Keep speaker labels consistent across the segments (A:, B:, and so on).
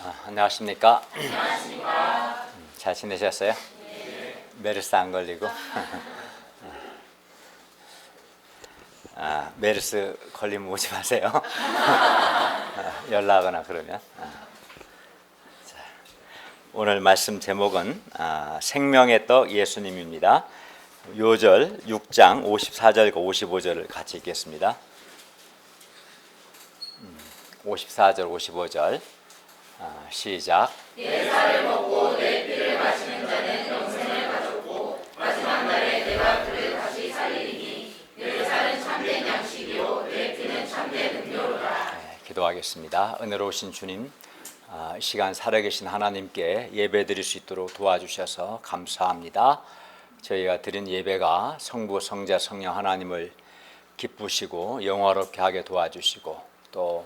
A: 안녕하십니까? 잘 지내셨어요? 메르스 안 걸리고? 메르스 걸리면 오지 마세요. 연락하거나 그러면. 자, 오늘 말씀 제목은 생명의 떡 예수님입니다. 요절 6장 54절과 55절을 같이 읽겠습니다. 54절 55절 시작.
B: 내 살을 먹고 내 피를 마시는 자는 영생을 가졌고 마지막 날에 내가 그를 다시 살리리니 내 살은 참된 양식이요 내 피는 참된 음료로다.
A: 기도하겠습니다. 은혜로우신 주님, 이 시간 살아계신 하나님께 예배드릴 수 있도록 도와주셔서 감사합니다. 저희가 드린 예배가 성부, 성자, 성령 하나님을 기쁘시고 영화롭게 하게 도와주시고 또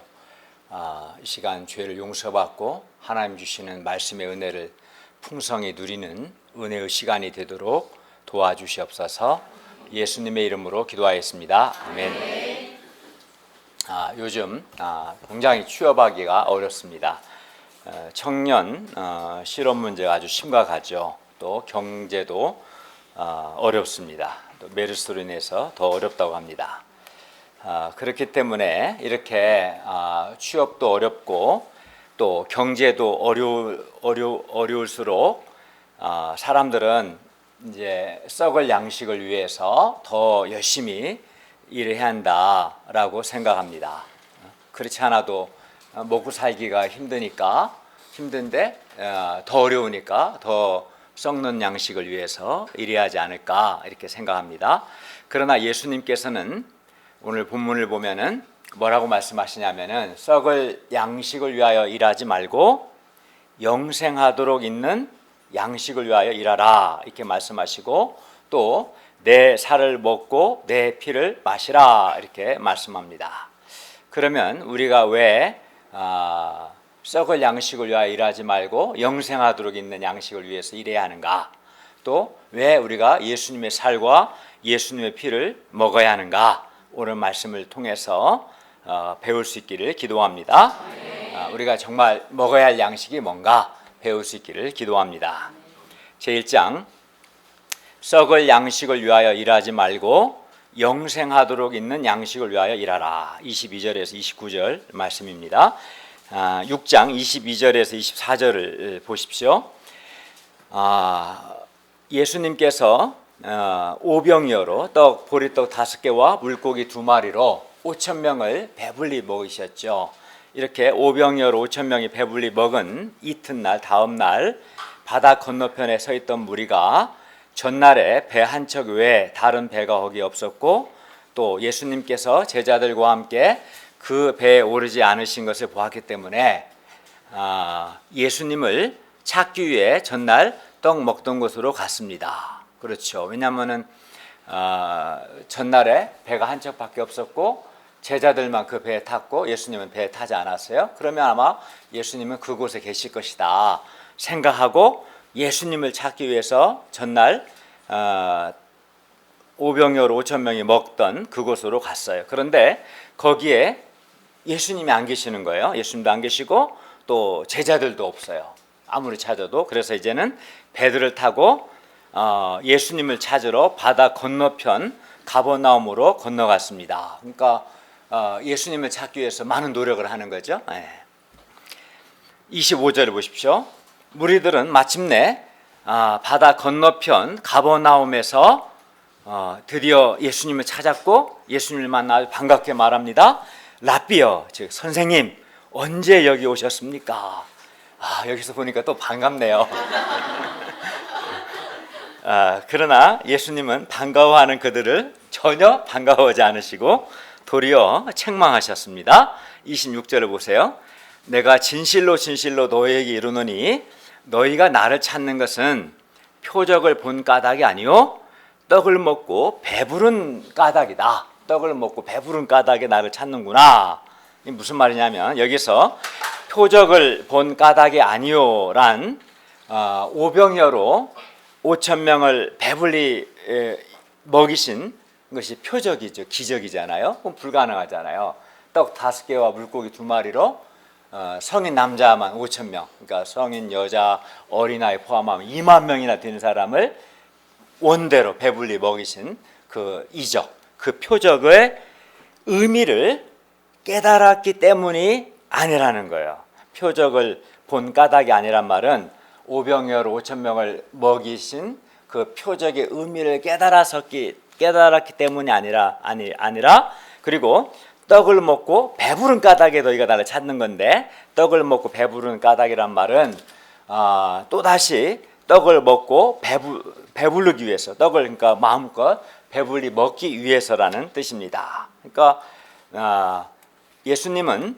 A: 이 시간 죄를 용서받고 하나님 주시는 말씀의 은혜를 풍성히 누리는 은혜의 시간이 되도록 도와주시옵소서. 예수님의 이름으로 기도하였습니다. 아멘. 요즘 굉장히 취업하기가 어렵습니다. 청년 실업 문제가 아주 심각하죠. 또 경제도 어렵습니다. 또 메르스로 인해서 더 어렵다고 합니다. 그렇기 때문에 이렇게 취업도 어렵고 또 경제도 어려울수록 사람들은 이제 썩을 양식을 위해서 더 열심히 일을 해야 한다라고 생각합니다. 그렇지 않아도 먹고 살기가 힘든데 더 어려우니까 더 썩는 양식을 위해서 일해야 하지 않을까 이렇게 생각합니다. 그러나 예수님께서는 오늘 본문을 보면은 뭐라고 말씀하시냐면은 썩을 양식을 위하여 일하지 말고 영생하도록 있는 양식을 위하여 일하라 이렇게 말씀하시고 또 내 살을 먹고 내 피를 마시라 이렇게 말씀합니다. 그러면 우리가 왜 썩을 양식을 위하여 일하지 말고 영생하도록 있는 양식을 위해서 일해야 하는가? 또 왜 우리가 예수님의 살과 예수님의 피를 먹어야 하는가? 오늘 말씀을 통해서 배울 수 있기를 기도합니다. 우리가 정말 먹어야 할 양식이 뭔가 배울 수 있기를 기도합니다. 제1장 썩을 양식을 위하여 일하지 말고 영생하도록 있는 양식을 위하여 일하라. 22절에서 29절 말씀입니다. 6장 22절에서 24절을 보십시오. 예수님께서 오병이어로 떡 보리떡 5개와 물고기 2마리로 5,000명을 배불리 먹이셨죠. 이렇게 오병이어로 5,000명이 배불리 먹은 이튿날 다음 날 바다 건너편에 서 있던 무리가 전날에 배 한 척 외에 다른 배가 거기 없었고 또 예수님께서 제자들과 함께 그 배에 오르지 않으신 것을 보았기 때문에 예수님을 찾기 위해 전날 떡 먹던 곳으로 갔습니다. 그렇죠. 왜냐하면은 전날에 배가 한 척밖에 없었고 제자들만 그 배에 탔고 예수님은 배에 타지 않았어요. 그러면 아마 예수님은 그곳에 계실 것이다 생각하고 예수님을 찾기 위해서 전날 오병이어로 5,000명이 먹던 그곳으로 갔어요. 그런데 거기에 예수님이 안 계시는 거예요. 예수님도 안 계시고 또 제자들도 없어요. 아무리 찾아도. 그래서 이제는 배들을 타고 예수님을 찾으러 바다 건너편 가버나움으로 건너갔습니다. 그러니까 예수님을 찾기 위해서 많은 노력을 하는 거죠. 25절을 보십시오. 무리들은 마침내 바다 건너편 가버나움에서 드디어 예수님을 찾았고 예수님을 만나 반갑게 말합니다. 라비어, 즉 선생님, 언제 여기 오셨습니까? 여기서 보니까 또 반갑네요. 그러나 예수님은 반가워하는 그들을 전혀 반가워하지 않으시고 도리어 책망하셨습니다. 26절을 보세요. 내가 진실로 진실로 너희에게 이르노니 너희가 나를 찾는 것은 표적을 본 까닭이 아니요 떡을 먹고 배부른 까닭이다. 떡을 먹고 배부른 까닭에 나를 찾는구나. 이게 무슨 말이냐면 여기서 표적을 본 까닭이 아니요란 오병이어로 5,000명을 배불리 먹이신 것이 표적이죠. 기적이잖아요. 그럼 불가능하잖아요. 떡 5개와 물고기 2마리로 성인 남자만 5천 명, 그러니까 성인 여자 어린아이 포함하면 2만 명이나 되는 사람을 원대로 배불리 먹이신 그 이적, 그 표적의 의미를 깨달았기 때문이 아니라는 거예요. 표적을 본 까닭이 아니란 말은 오병이어로 5천 명을 먹이신 그 표적의 의미를 깨달았기 때문이 아니라 그리고 떡을 먹고 배부른 까닭에 너희가 나를 찾는 건데, 떡을 먹고 배부른 까닭이란 말은 또다시 떡을 먹고 배부르기 위해서, 떡을 그러니까 마음껏 배불리 먹기 위해서라는 뜻입니다. 그러니까 예수님은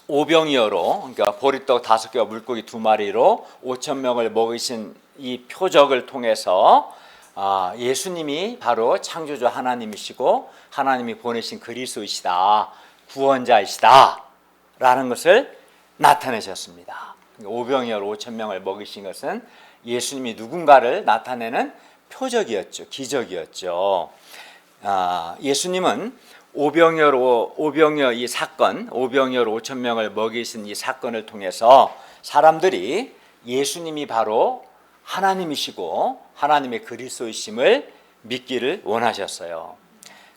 A: 오병이어로, 그러니까 보리떡 5개와 물고기 2마리로 5천 명을 먹이신 이 표적을 통해서 예수님이 바로 창조주 하나님이시고 하나님이 보내신 그리스도이시다, 구원자이시다 라는 것을 나타내셨습니다. 오병이어로 5천 명을 먹이신 것은 예수님이 누군가를 나타내는 표적이었죠. 기적이었죠. 예수님은 오병이어 이 사건, 오병이어로 5천 명을 먹이신 이 사건을 통해서 사람들이 예수님이 바로 하나님이시고 하나님의 그리스도이심을 믿기를 원하셨어요.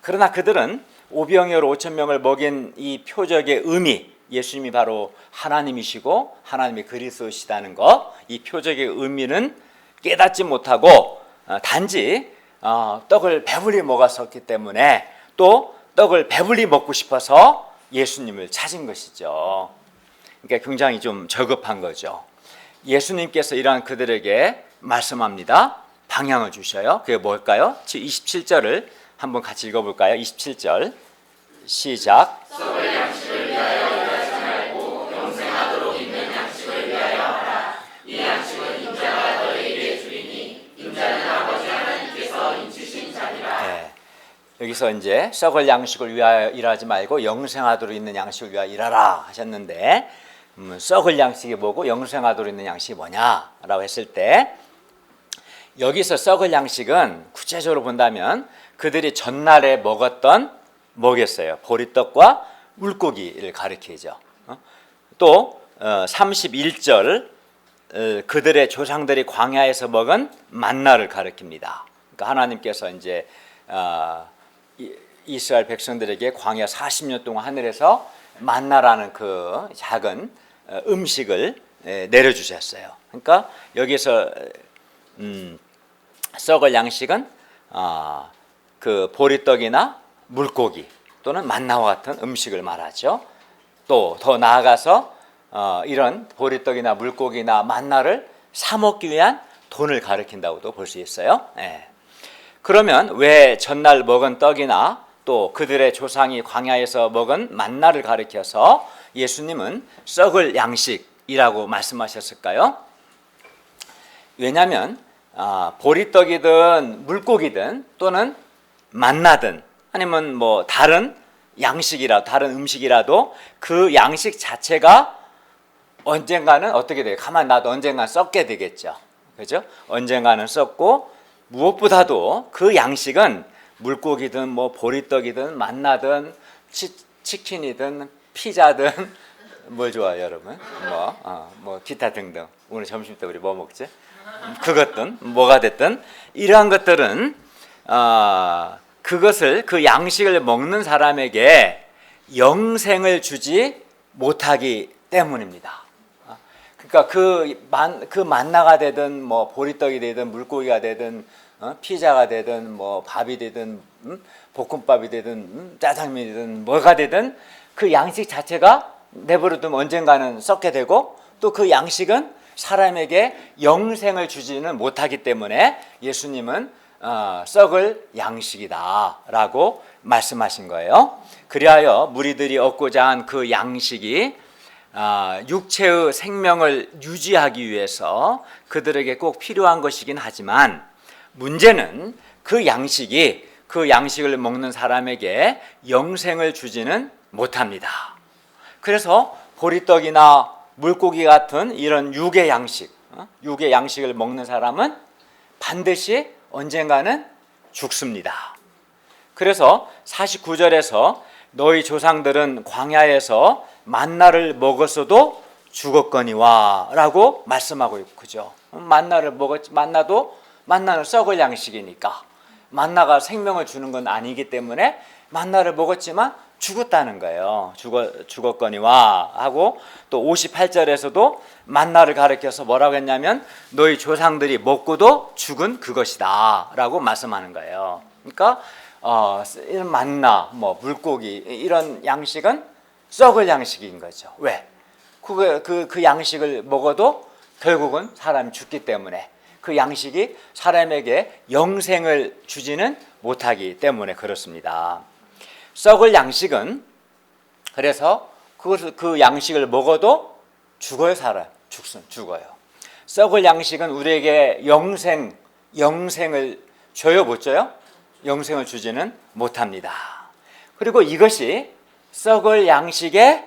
A: 그러나 그들은 오병이어로 5천 명을 먹인 이 표적의 의미, 예수님이 바로 하나님이시고 하나님의 그리스도이시다는 것, 이 표적의 의미는 깨닫지 못하고 단지 떡을 배불리 먹었었기 때문에, 또 떡을 배불리 먹고 싶어서 예수님을 찾은 것이죠. 그러니까 굉장히 좀 저급한 거죠. 예수님께서 이러한 그들에게 말씀합니다. 방향을 주셔요. 그게 뭘까요? 27절을 한번 같이 읽어볼까요? 27절 시작.
B: 썩을 양식을 위하여 일하지 말고 영생하도록 있는 양식을 위하여 하라. 이 양식은 인자가 너희에게 주리니 인자는 아버지 하나님께서 인치신 자니라.
A: 네. 여기서 이제 썩을 양식을 위하여 일하지 말고 영생하도록 있는 양식을 위하여 일하라 하셨는데, 썩을 양식이 뭐고 영생하도록 있는 양식이 뭐냐라고 했을 때, 여기서 썩을 양식은 구체적으로 본다면 그들이 전날에 먹었던 뭐겠어요? 보리떡과 물고기를 가리키죠. 또 31절 그들의 조상들이 광야에서 먹은 만나를 가리킵니다. 그러니까 하나님께서 이제 이스라엘 백성들에게 광야 40년 동안 하늘에서 만나라는 그 작은 음식을 내려주셨어요. 그러니까 여기서 썩을 양식은 그 보리떡이나 물고기 또는 만나와 같은 음식을 말하죠. 또 더 나아가서 이런 보리떡이나 물고기나 만나를 사 먹기 위한 돈을 가리킨다고도 볼 수 있어요. 그러면 왜 전날 먹은 떡이나 또 그들의 조상이 광야에서 먹은 만나를 가리켜서 예수님은 썩을 양식이라고 말씀하셨을까요? 왜냐하면 보리떡이든 물고기든 또는 만나든 아니면 뭐 다른 음식이라도 그 양식 자체가 언젠가는 어떻게 돼요? 가만 놔도 언젠가는 썩게 되겠죠. 그죠? 언젠가는 썩고, 무엇보다도 그 양식은 물고기든 뭐 보리떡이든 만나든 치킨이든 피자든 뭘 좋아해요, 여러분? 뭐 기타 등등. 오늘 점심 때 우리 뭐 먹지? 그것든 뭐가 됐든 이러한 것들은 그 양식을 먹는 사람에게 영생을 주지 못하기 때문입니다. 그러니까 그 만나가 되든 뭐 보리떡이 되든 물고기가 되든 피자가 되든 뭐 밥이 되든 볶음밥이 되든 짜장면이 되든 뭐가 되든 그 양식 자체가 내버려두면 언젠가는 썩게 되고, 또 그 양식은 사람에게 영생을 주지는 못하기 때문에 예수님은 썩을 양식이다라고 말씀하신 거예요. 그리하여 무리들이 얻고자 한 그 양식이 육체의 생명을 유지하기 위해서 그들에게 꼭 필요한 것이긴 하지만, 문제는 그 양식을 먹는 사람에게 영생을 주지는 못합니다. 그래서 보리떡이나 물고기 같은 이런 육의 양식을 먹는 사람은 반드시 언젠가는 죽습니다. 그래서 49절에서 너희 조상들은 광야에서 만나를 먹었어도 죽었거니와 라고 말씀하고 있고, 그죠? 만나를 먹었지, 만나는 썩을 양식이니까, 만나가 생명을 주는 건 아니기 때문에 만나를 먹었지만 죽었다는 거예요. 죽었거니와 하고, 또 58절에서도 만나를 가리켜서 뭐라고 했냐면 너희 조상들이 먹고도 죽은 그것이다 라고 말씀하는 거예요. 그러니까 이런 만나, 물고기 이런 양식은 썩을 양식인 거죠. 왜? 그 양식을 먹어도 결국은 사람이 죽기 때문에, 그 양식이 사람에게 영생을 주지는 못하기 때문에 그렇습니다. 썩을 양식은, 그래서 그 양식을 먹어도 죽어요. 죽어요. 썩을 양식은 우리에게 영생을 줘요, 못 줘요? 영생을 주지는 못합니다. 그리고 이것이 썩을 양식의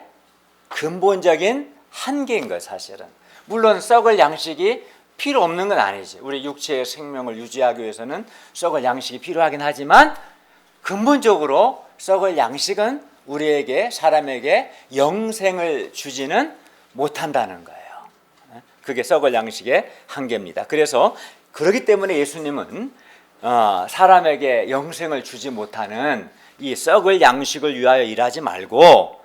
A: 근본적인 한계인 거예요, 사실은. 물론 썩을 양식이 필요 없는 건 아니지. 우리 육체의 생명을 유지하기 위해서는 썩을 양식이 필요하긴 하지만 근본적으로 썩을 양식은 우리에게, 사람에게 영생을 주지는 못한다는 거예요. 그게 썩을 양식의 한계입니다. 그래서 그렇기 때문에 예수님은 사람에게 영생을 주지 못하는 이 썩을 양식을 위하여 일하지 말고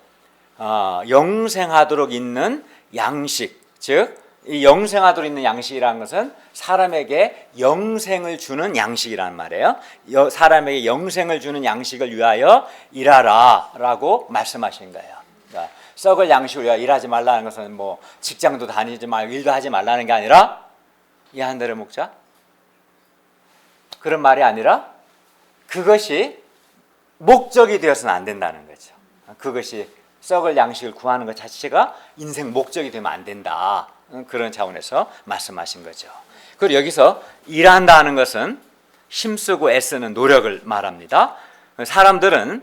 A: 영생하도록 있는 양식, 즉 이 영생하도록 있는 양식이라는 것은 사람에게 영생을 주는 양식이란 말이에요. 사람에게 영생을 주는 양식을 위하여 일하라 라고 말씀하신 거예요. 그러니까 썩을 양식을 위하여 일하지 말라는 것은 직장도 다니지 말고 일도 하지 말라는 게 아니라, 이한들의 목자, 그런 말이 아니라 그것이 목적이 되어서는 안 된다는 거죠. 그것이 썩을 양식을 구하는 것 자체가 인생 목적이 되면 안 된다, 그런 차원에서 말씀하신 거죠. 그리고 여기서 일한다 하는 것은 힘쓰고 애쓰는 노력을 말합니다. 사람들은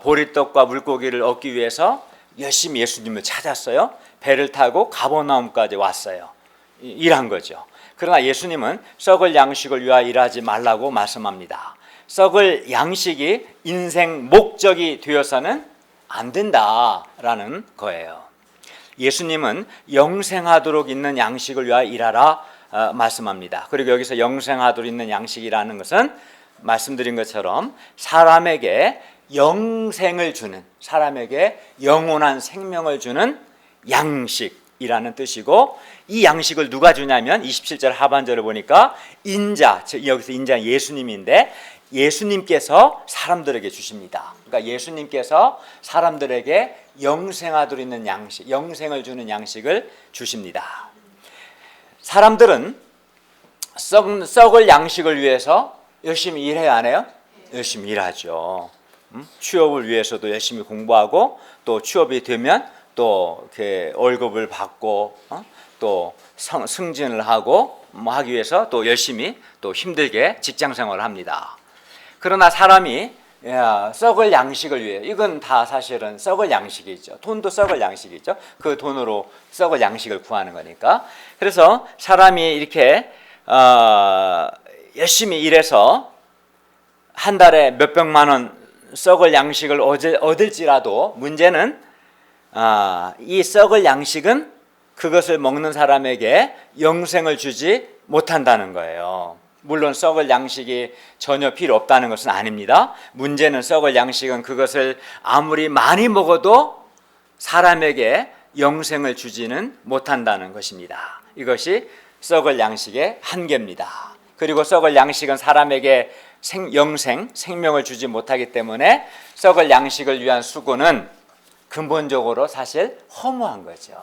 A: 보리떡과 물고기를 얻기 위해서 열심히 예수님을 찾았어요. 배를 타고 가버나움까지 왔어요. 일한 거죠. 그러나 예수님은 썩을 양식을 위하여 일하지 말라고 말씀합니다. 썩을 양식이 인생 목적이 되어서는 안 된다라는 거예요. 예수님은 영생하도록 있는 양식을 위하여 일하라 말씀합니다. 그리고 여기서 영생하도록 있는 양식이라는 것은 말씀드린 것처럼 사람에게 영생을 주는, 사람에게 영원한 생명을 주는 양식이라는 뜻이고, 이 양식을 누가 주냐면 27절 하반절을 보니까 인자, 여기서 인자는 예수님인데 예수님께서 사람들에게 주십니다. 그러니까 예수님께서 사람들에게 영생하도록 있는 양식, 영생을 주는 양식을 주십니다. 사람들은 썩을 양식을 위해서 열심히 일해야 안 해요? 열심히 일하죠. 취업을 위해서도 열심히 공부하고, 또 취업이 되면 또 이렇게 월급을 받고, 또 승진을 하고 하기 위해서 또 열심히 또 힘들게 직장 생활을 합니다. 그러나 사람이 썩을 양식을 위해, 이건 다 사실은 썩을 양식이죠. 돈도 썩을 양식이죠. 그 돈으로 썩을 양식을 구하는 거니까. 그래서 사람이 이렇게 열심히 일해서 한 달에 몇백만 원 썩을 양식을 얻을지라도 문제는 이 썩을 양식은 그것을 먹는 사람에게 영생을 주지 못한다는 거예요. 물론 썩을 양식이 전혀 필요 없다는 것은 아닙니다. 문제는 썩을 양식은 그것을 아무리 많이 먹어도 사람에게 영생을 주지는 못한다는 것입니다. 이것이 썩을 양식의 한계입니다. 그리고 썩을 양식은 사람에게 생명을 주지 못하기 때문에 썩을 양식을 위한 수고는 근본적으로 사실 허무한 거죠.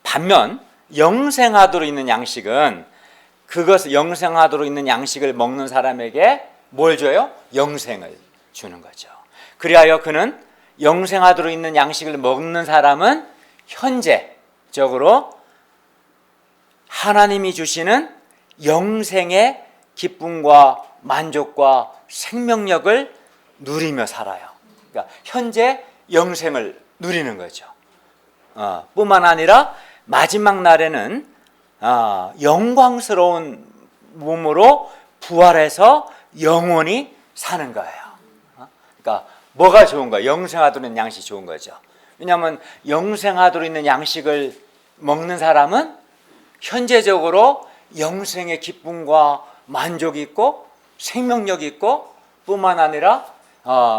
A: 반면 영생하도록 있는 양식은, 그것을 영생하도록 있는 양식을 먹는 사람에게 뭘 줘요? 영생을 주는 거죠. 그리하여 그는 영생하도록 있는 양식을 먹는 사람은 현재적으로 하나님이 주시는 영생의 기쁨과 만족과 생명력을 누리며 살아요. 그러니까 현재 영생을 누리는 거죠. 뿐만 아니라 마지막 날에는 영광스러운 몸으로 부활해서 영원히 사는 거예요. 그러니까 뭐가 좋은 거예요? 영생하도록 있는 양식이 좋은 거죠. 왜냐하면 영생하도록 있는 양식을 먹는 사람은 현재적으로 영생의 기쁨과 만족이 있고 생명력이 있고 뿐만 아니라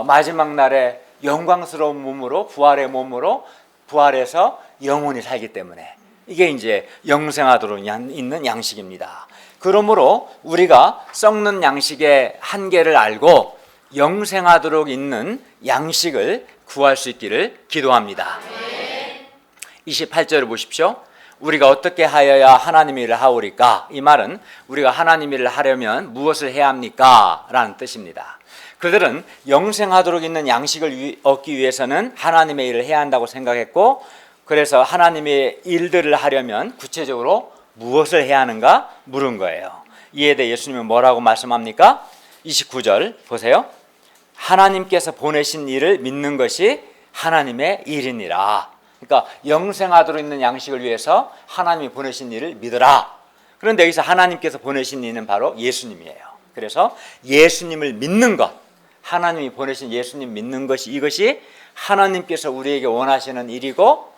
A: 마지막 날에 영광스러운 몸으로 부활의 몸으로 부활해서 영원히 살기 때문에 이게 이제 영생하도록 있는 양식입니다. 그러므로 우리가 썩는 양식의 한계를 알고 영생하도록 있는 양식을 구할 수 있기를 기도합니다. 28절을 보십시오. 우리가 어떻게 하여야 하나님의 일을 하오리까? 이 말은 우리가 하나님의 일을 하려면 무엇을 해야 합니까? 라는 뜻입니다. 그들은 영생하도록 있는 양식을 얻기 위해서는 하나님의 일을 해야 한다고 생각했고, 그래서 하나님의 일들을 하려면 구체적으로 무엇을 해야 하는가 물은 거예요. 이에 대해 예수님은 뭐라고 말씀합니까? 29절 보세요. 하나님께서 보내신 일을 믿는 것이 하나님의 일이니라. 그러니까 영생하도록 있는 양식을 위해서 하나님이 보내신 일을 믿으라. 그런데 여기서 하나님께서 보내신 이는 바로 예수님이에요. 그래서 예수님을 믿는 것, 하나님이 보내신 예수님 믿는 것이, 이것이 하나님께서 우리에게 원하시는 일이고,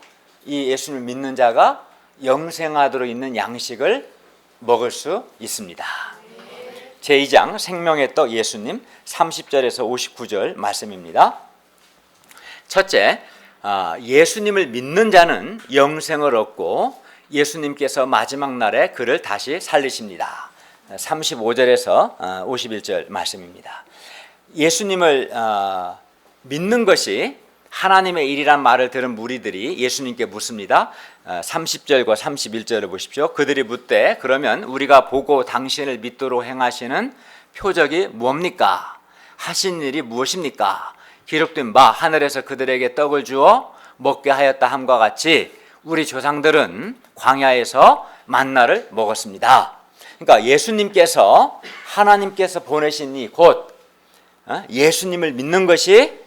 A: 이 예수님을 믿는 자가 영생하도록 있는 양식을 먹을 수 있습니다. 제2장 생명의 떡 예수님 30절에서 59절 말씀입니다. 첫째, 예수님을 믿는 자는 영생을 얻고 예수님께서 마지막 날에 그를 다시 살리십니다. 35절에서 51절 말씀입니다. 예수님을 믿는 것이 하나님의 일이란 말을 들은 무리들이 예수님께 묻습니다. 30절과 31절을 보십시오. 그들이 묻되 그러면 우리가 보고 당신을 믿도록 행하시는 표적이 뭡니까? 하신 일이 무엇입니까? 기록된 바 하늘에서 그들에게 떡을 주어 먹게 하였다 함과 같이 우리 조상들은 광야에서 만나를 먹었습니다. 그러니까 예수님께서 하나님께서 보내신 이 곧 예수님을 믿는 것이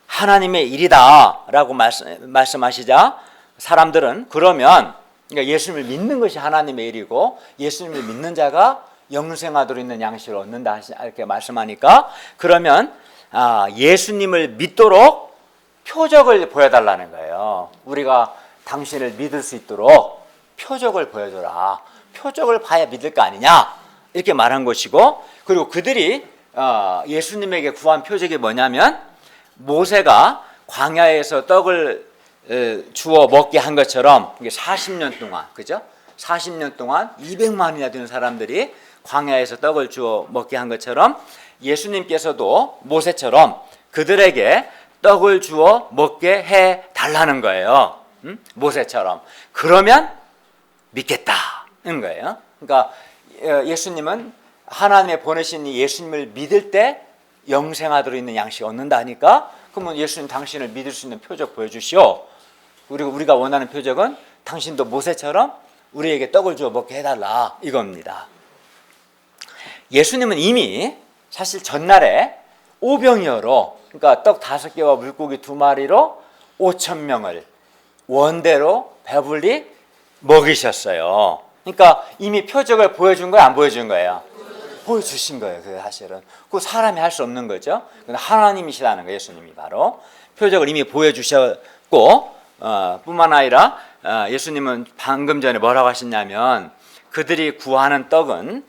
A: 하나님의 일이다라고 말씀하시자 사람들은 그러면 그러니까 예수님을 믿는 것이 하나님의 일이고 예수님을 믿는 자가 영생하도록 있는 양식을 얻는다 이렇게 말씀하니까 그러면 예수님을 믿도록 표적을 보여달라는 거예요. 우리가 당신을 믿을 수 있도록 표적을 보여줘라. 표적을 봐야 믿을 거 아니냐 이렇게 말한 것이고, 그리고 그들이 예수님에게 구한 표적이 뭐냐면 모세가 광야에서 떡을 주워 먹게 한 것처럼 40년 동안, 그죠? 40년 동안 200만이나 되는 사람들이 광야에서 떡을 주워 먹게 한 것처럼 예수님께서도 모세처럼 그들에게 떡을 주워 먹게 해 달라는 거예요. 모세처럼. 그러면 믿겠다는 거예요. 그러니까 예수님은 하나님의 보내신 예수님을 믿을 때 영생하도록 있는 양식을 얻는다니까, 그러면 예수님 당신을 믿을 수 있는 표적 보여주시오. 그리고 우리가 원하는 표적은 당신도 모세처럼 우리에게 떡을 주어 먹게 해달라 이겁니다. 예수님은 이미 사실 전날에 오병이어로, 그러니까 떡 5개와 물고기 2마리로 5,000명을 원대로 배불리 먹이셨어요. 그러니까 이미 표적을 보여준 거예요, 안 보여준 거예요? 보여주신 거예요. 그 사실은 그 사람이 할 수 없는 거죠. 하나님이시라는 거예요. 예수님이 바로 표적을 이미 보여주셨고, 뿐만 아니라 예수님은 방금 전에 뭐라고 하셨냐면 그들이 구하는 떡은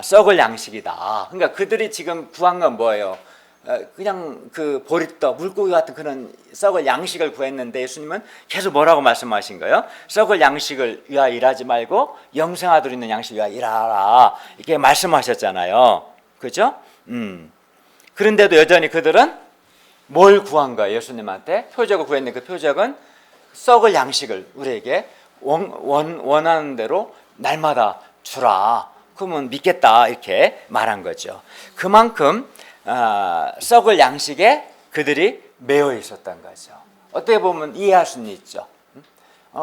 A: 썩을 양식이다. 그러니까 그들이 지금 구한 건 뭐예요? 그냥 그 보리떡, 물고기 같은 그런 썩을 양식을 구했는데 예수님은 계속 뭐라고 말씀하신 거예요? 썩을 양식을 위하여 일하지 말고 영생하도록 있는 양식을 위하여 일하라 이렇게 말씀하셨잖아요. 그죠? 그런데도 여전히 그들은 뭘 구한 거예요? 예수님한테 표적을 구했는데 그 표적은 썩을 양식을 우리에게 원하는 대로 날마다 주라. 그러면 믿겠다 이렇게 말한 거죠. 그만큼 썩을 양식에 그들이 매여 있었던 거죠. 어떻게 보면 이해할 수는 있죠.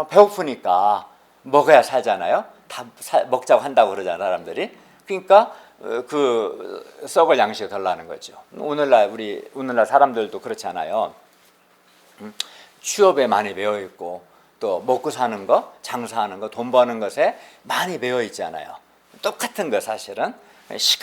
A: 배고프니까 먹어야 살잖아요. 다 먹자고 한다고 그러잖아요, 사람들이. 그러니까 그 썩을 양식을 달라는 거죠. 오늘날 사람들도 그렇잖아요. 취업에 많이 매여 있고 또 먹고 사는 거, 장사하는 거, 돈 버는 것에 많이 매여 있잖아요. 똑같은 거 사실은.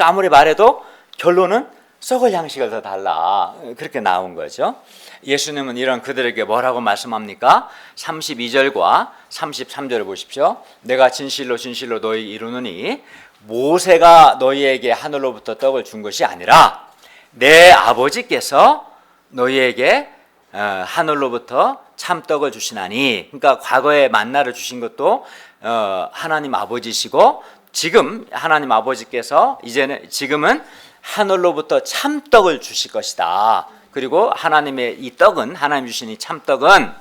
A: 아무리 말해도 결론은 썩을 양식을 더 달라. 그렇게 나온 거죠. 예수님은 이런 그들에게 뭐라고 말씀합니까? 32절과 33절을 보십시오. 내가 진실로 진실로 너희 이루노니 모세가 너희에게 하늘로부터 떡을 준 것이 아니라 내 아버지께서 너희에게 하늘로부터 참떡을 주시나니. 그러니까 과거에 만나를 주신 것도 하나님 아버지시고, 지금 하나님 아버지께서 지금은 하늘로부터 참떡을 주실 것이다. 그리고 하나님의 이 떡은, 하나님 주신 이 참떡은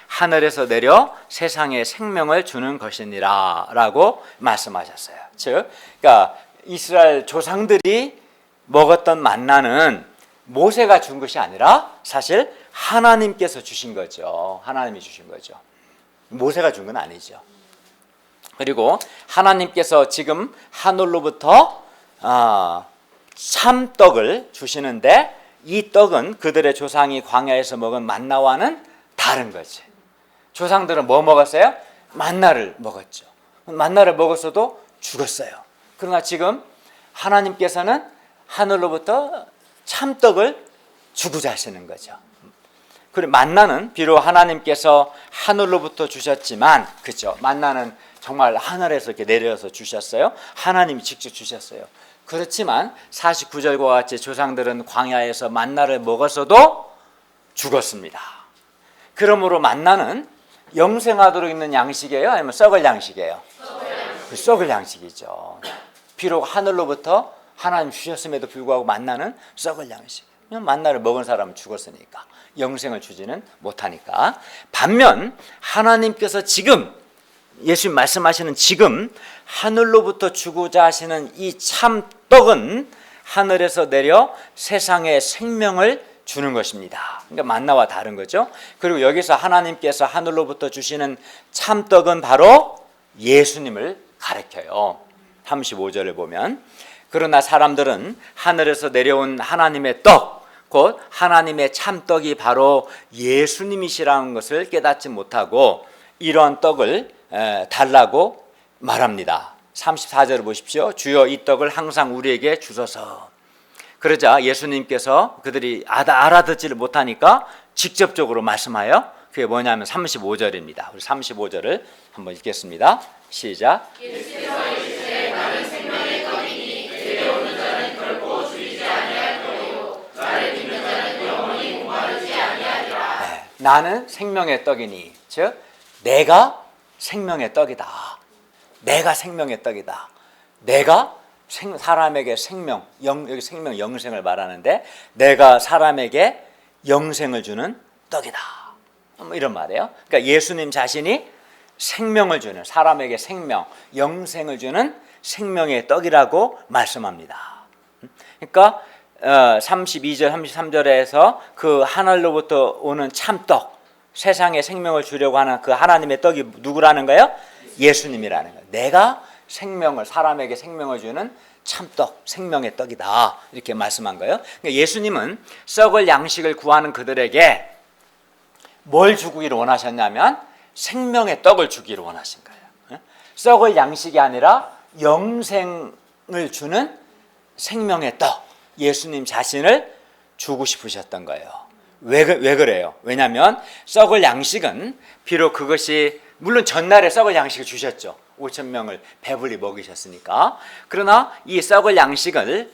A: 하늘에서 내려 세상에 생명을 주는 것이니라 라고 말씀하셨어요. 즉, 그러니까 이스라엘 조상들이 먹었던 만나는 모세가 준 것이 아니라 사실 하나님께서 주신 거죠. 하나님이 주신 거죠. 모세가 준 건 아니죠. 그리고 하나님께서 지금 하늘로부터 참떡을 주시는데, 이 떡은 그들의 조상이 광야에서 먹은 만나와는 다른 거지. 조상들은 뭐 먹었어요? 만나를 먹었죠. 만나를 먹었어도 죽었어요. 그러나 지금 하나님께서는 하늘로부터 참떡을 주고자 하시는 거죠. 그리고 만나는 비록 하나님께서 하늘로부터 주셨지만, 그렇죠, 만나는 정말 하늘에서 이렇게 내려서 주셨어요. 하나님이 직접 주셨어요. 그렇지만 49절과 같이 조상들은 광야에서 만나를 먹었어도 죽었습니다. 그러므로 만나는 영생하도록 있는 양식이에요? 아니면 썩을 양식이에요? 썩을 양식이죠. 비록 하늘로부터 하나님 주셨음에도 불구하고 만나는 썩을 양식. 만나를 먹은 사람은 죽었으니까, 영생을 주지는 못하니까. 반면 하나님께서 지금, 예수님 말씀하시는 지금 하늘로부터 주고자 하시는 이 참떡은 하늘에서 내려 세상에 생명을 주는 것입니다. 그러니까 만나와 다른 거죠. 그리고 여기서 하나님께서 하늘로부터 주시는 참떡은 바로 예수님을 가리켜요. 35절을 보면, 그러나 사람들은 하늘에서 내려온 하나님의 떡, 곧 하나님의 참떡이 바로 예수님이시라는 것을 깨닫지 못하고 이러한 떡을 달라고 말합니다. 34절을 보십시오. 주여 이 떡을 항상 우리에게 주소서. 그러자 예수님께서 그들이 알아듣지를 못하니까 직접적으로 말씀하여, 그게 뭐냐면 35절입니다. 우리 35절을 한번 읽겠습니다. 시작. 예수께서 이르시되 나는 생명의 떡이니 내려오는 자는 결코 줄이지 아니할 것이요 나를 믿는 자는 영원히 목마르지 아니하리라. 나는 생명의 떡이니, 즉 내가 생명의 떡이다. 내가 생명의 떡이다. 내가 사람에게 생명, 여기 생명 영생을 말하는데, 내가 사람에게 영생을 주는 떡이다. 뭐 이런 말이에요. 그러니까 예수님 자신이 생명을 주는, 사람에게 생명, 영생을 주는 생명의 떡이라고 말씀합니다. 그러니까 32절, 33절에서 그 하늘로부터 오는 참떡, 세상에 생명을 주려고 하는 그 하나님의 떡이 누구라는 거예요? 예수님이라는 거예요. 내가 생명을, 사람에게 생명을 주는 참떡, 생명의 떡이다, 이렇게 말씀한 거예요. 그러니까 예수님은 썩을 양식을 구하는 그들에게 뭘 주기를 원하셨냐면 생명의 떡을 주기를 원하신 거예요. 썩을 양식이 아니라 영생을 주는 생명의 떡, 예수님 자신을 주고 싶으셨던 거예요. 왜 그래요? 왜냐하면 썩을 양식은 비록 그것이, 물론 전날에 썩을 양식을 주셨죠. 5천 명을 배불리 먹이셨으니까. 그러나 이 썩을 양식은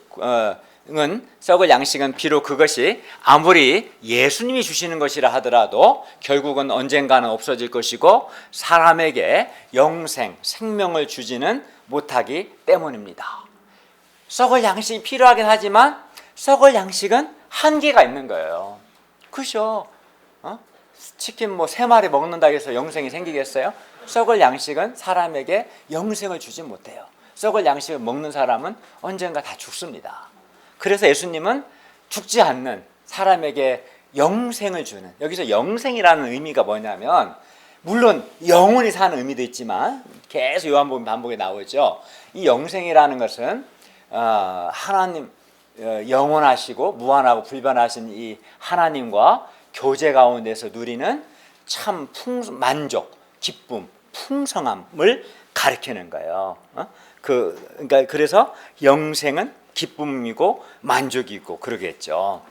A: 비록 그것이 아무리 예수님이 주시는 것이라 하더라도 결국은 언젠가는 없어질 것이고 사람에게 영생, 생명을 주지는 못하기 때문입니다. 썩을 양식이 필요하긴 하지만 썩을 양식은 한계가 있는 거예요. 그죠? 치킨 뭐 3마리 먹는다고 해서 영생이 생기겠어요? 썩을 양식은 사람에게 영생을 주지 못해요. 썩을 양식을 먹는 사람은 언젠가 다 죽습니다. 그래서 예수님은 죽지 않는, 사람에게 영생을 주는, 여기서 영생이라는 의미가 뭐냐면, 물론 영원히 사는 의미도 있지만 계속 요한복음 반복에 나오죠. 이 영생이라는 것은 하나님, 영원하시고 무한하고 불변하신 이 하나님과 교제 가운데서 누리는 참 만족, 기쁨, 풍성함을 가리키는 거예요. 그러니까 그래서 영생은 기쁨이고 만족이고 그러겠죠.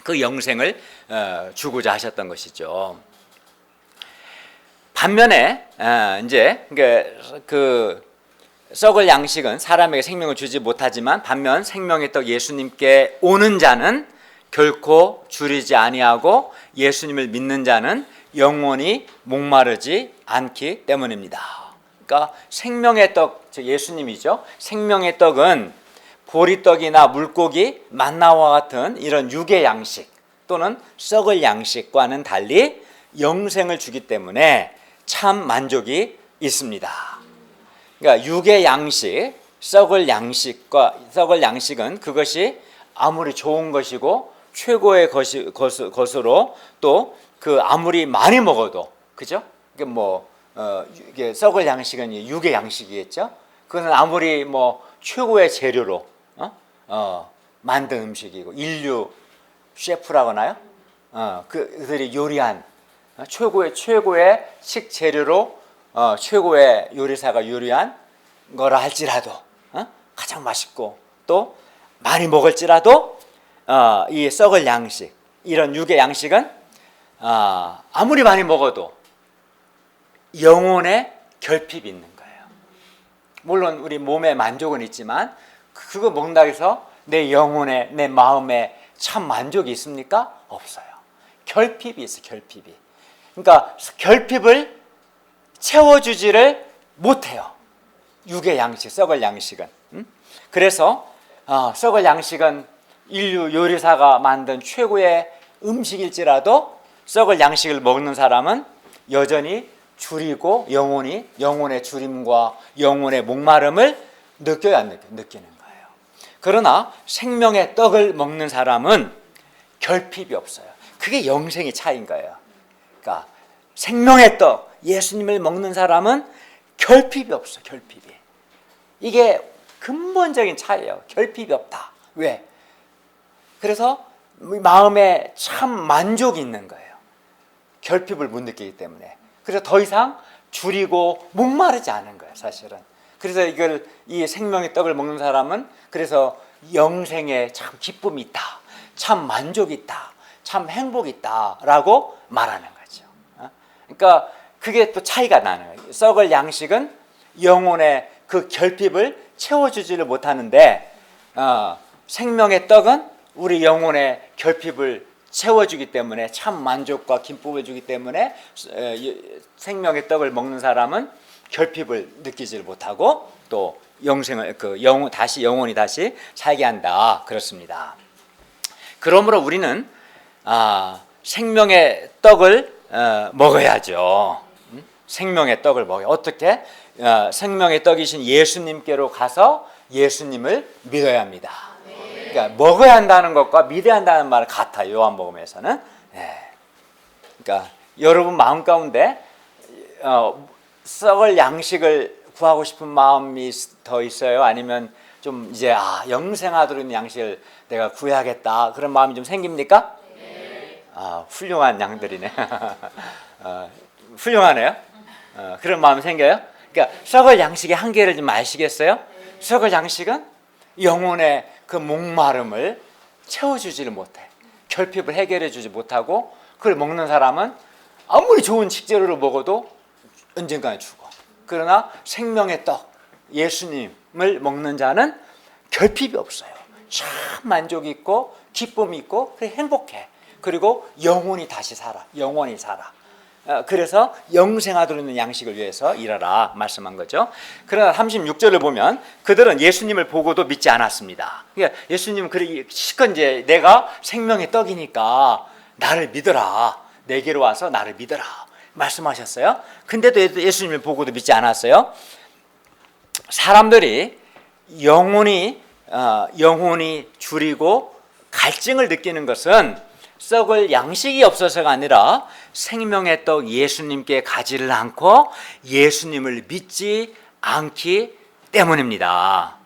A: 그 영생을 주고자 하셨던 것이죠. 반면에 이제 그 썩을 양식은 사람에게 생명을 주지 못하지만 반면 생명의 떡 예수님께 오는 자는 결코 줄이지 아니하고 예수님을 믿는 자는 영원히 목마르지 않기 때문입니다. 그러니까 생명의 떡, 즉 예수님이죠. 생명의 떡은 보리떡이나 물고기, 만나와 같은 이런 육의 양식 또는 썩을 양식과는 달리 영생을 주기 때문에 참 만족이 있습니다. 그러니까 육의 양식, 썩을 양식은 그것이 아무리 좋은 것이고 최고의 것으로 또 그 아무리 많이 먹어도 그죠? 이게 이게 썩을 양식은 육의 양식이겠죠? 그것은 아무리 최고의 재료로 만든 음식이고 인류 셰프라고 하나요? 그들이 요리한 최고의 식재료로 최고의 요리사가 요리한 거라 할지라도 가장 맛있고 또 많이 먹을지라도 이 썩을 양식, 이런 육의 양식은 아무리 많이 먹어도 영혼에 결핍이 있는 거예요. 물론 우리 몸에 만족은 있지만 그거 먹는다고 해서 내 영혼에, 내 마음에 참 만족이 있습니까? 없어요. 결핍이 있어요. 결핍이. 그러니까 결핍을 채워주지를 못해요. 육의 양식, 썩을 양식은. 그래서 썩을 양식은 인류 요리사가 만든 최고의 음식일지라도 썩을 양식을 먹는 사람은 여전히 줄이고 영혼의 줄임과 영혼의 목마름을 느껴야 안 느끼는 거예요. 그러나 생명의 떡을 먹는 사람은 결핍이 없어요. 그게 영생의 차이인 거예요. 그러니까 생명의 떡, 예수님을 먹는 사람은 결핍이 없어. 결핍이. 이게 근본적인 차이예요. 결핍이 없다. 왜? 그래서 마음에 참 만족이 있는 거예요. 결핍을 못 느끼기 때문에. 그래서 더 이상 줄이고 목마르지 않은 거예요, 사실은. 그래서 이 생명의 떡을 먹는 사람은 그래서 영생에 참 기쁨이 있다, 참 만족이 있다, 참 행복이 있다라고 말하는 거죠. 그러니까 그게 또 차이가 나는 거예요. 썩을 양식은 영혼의 그 결핍을 채워주지를 못하는데 생명의 떡은 우리 영혼의 결핍을 채워주기 때문에 참 만족과 기쁨을 주기 때문에 생명의 떡을 먹는 사람은 결핍을 느끼지를 못하고 또 영생을 영혼이 다시 살게 한다. 그렇습니다. 그러므로 우리는 생명의 떡을 먹어야죠. 생명의 떡을 먹어요. 어떻게? 생명의 떡이신 예수님께로 가서 예수님을 믿어야 합니다. 그러니까 먹어야 한다는 것과 믿어야 한다는 말은 같아요. 요한복음에서는. 그러니까 여러분 마음 가운데 썩을 양식을 구하고 싶은 마음이 더 있어요? 아니면 좀 이제 영생하도록 있는 양식을 내가 구해야겠다 그런 마음이 좀 생깁니까? 훌륭한 양들이네. 훌륭하네요. 그런 마음이 생겨요? 그러니까 썩을 양식의 한계를 좀 아시겠어요? 썩을 양식은 영혼의 그 목마름을 채워주지를 못해. 결핍을 해결해 주지 못하고 그걸 먹는 사람은 아무리 좋은 식재료를 먹어도 언젠가는 죽어. 그러나 생명의 떡, 예수님을 먹는 자는 결핍이 없어요. 참 만족이 있고 기쁨이 있고 행복해. 그리고 영혼이 다시 살아. 영원히 살아. 그래서 영생하도록 있는 양식을 위해서 일하라 말씀한 거죠. 그러나 36절을 보면 그들은 예수님을 보고도 믿지 않았습니다. 그러니까 예수님은 실컷 이제 내가 생명의 떡이니까 나를 믿어라. 내게로 와서 나를 믿어라 말씀하셨어요. 근데도 예수님을 보고도 믿지 않았어요. 사람들이 영혼이 줄이고 갈증을 느끼는 것은 썩을 양식이 없어서가 아니라 생명의 떡 예수님께 가지를 않고 예수님을 믿지 않기 때문입니다.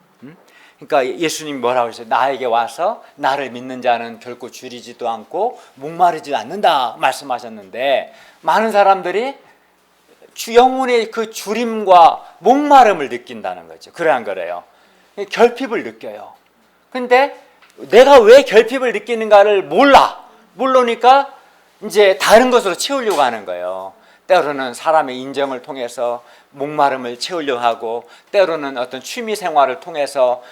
A: 그러니까 예수님이 뭐라고 했어요? 나에게 와서 나를 믿는 자는 결코 줄이지도 않고 목마르지 않는다 말씀하셨는데 많은 사람들이 영혼의 그 줄임과 목마름을 느낀다는 거죠. 그러한 거래요. 결핍을 느껴요. 근데 내가 왜 결핍을 느끼는가를 모르니까 이제 다른 것으로 채우려고 하는 거예요. 때로는 사람의 인정을 통해서 목마름을 채우려고 하고, 때로는 어떤 취미 생활을 통해서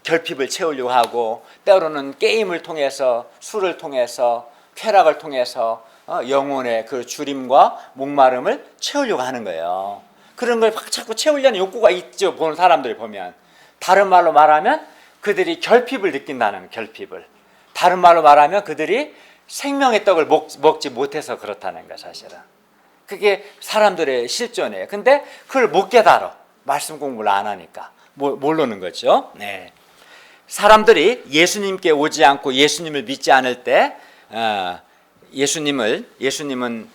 A: 결핍을 채우려고 하고, 때로는 게임을 통해서, 술을 통해서, 쾌락을 통해서 영혼의 그 주림과 목마름을 채우려고 하는 거예요. 그런 걸 자꾸 채우려는 욕구가 있죠. 보는 사람들이 보면. 다른 말로 말하면 그들이 결핍을 느낀다는, 결핍을. 다른 말로 말하면 그들이 생명의 떡을 먹지 못해서 그렇다는 거예요, 사실은. 그게 사람들의 실존이에요. 근데 그걸 못 깨달아. 말씀 공부를 안 하니까. 모르는 거죠. 네. 사람들이 예수님께 오지 않고 예수님을 믿지 않을 때 예수님은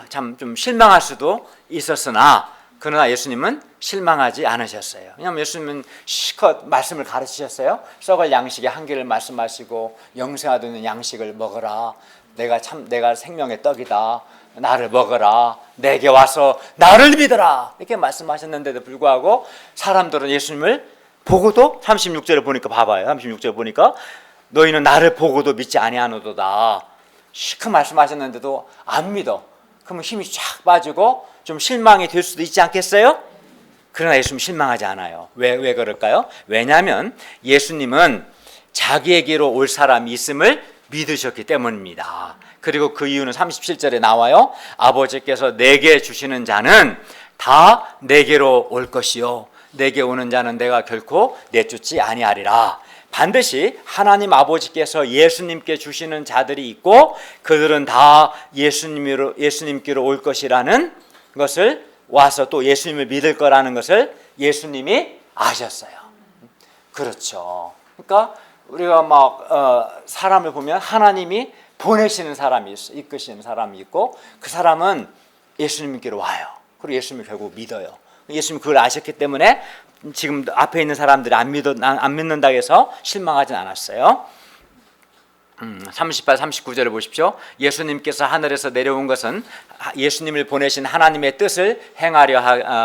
A: 참 좀 실망할 수도 있었으나, 그러나 예수님은 실망하지 않으셨어요. 왜냐하면 예수님은 실컷 말씀을 가르치셨어요. 썩을 양식의 한계를 말씀하시고, 영생하도록 양식을 먹어라. 내가 생명의 떡이다. 나를 먹어라. 내게 와서 나를 믿어라. 이렇게 말씀하셨는데도 불구하고 사람들은 예수님을 보고도, 36절을 보니까 봐봐요. 36절 보니까 너희는 나를 보고도 믿지 아니하노도다. 실컷 말씀하셨는데도 안 믿어. 그러면 힘이 쫙 빠지고 좀 실망이 될 수도 있지 않겠어요? 그러나 예수님 실망하지 않아요. 왜 그럴까요? 왜냐하면 예수님은 자기에게로 올 사람이 있음을 믿으셨기 때문입니다. 그리고 그 이유는 37절에 나와요. 아버지께서 내게 주시는 자는 다 내게로 올 것이요, 내게 오는 자는 내가 결코 내쫓지 아니하리라. 반드시 하나님 아버지께서 예수님께 주시는 자들이 있고, 그들은 다 예수님께로 올 것이라는 것을, 와서 또 예수님을 믿을 거라는 것을 예수님이 아셨어요. 그렇죠. 그러니까 우리가 사람을 보면 하나님이 보내시는 사람이 있어, 이끄시는 사람이 있고, 그 사람은 예수님께로 와요. 그리고 예수님을 결국 믿어요. 예수님이 그걸 아셨기 때문에 지금 앞에 있는 사람들이 안 믿는다고 해서 실망하진 않았어요. 38, 39절을 보십시오. 예수님께서 하늘에서 내려온 것은 예수님을 보내신 하나님의 뜻을 행하려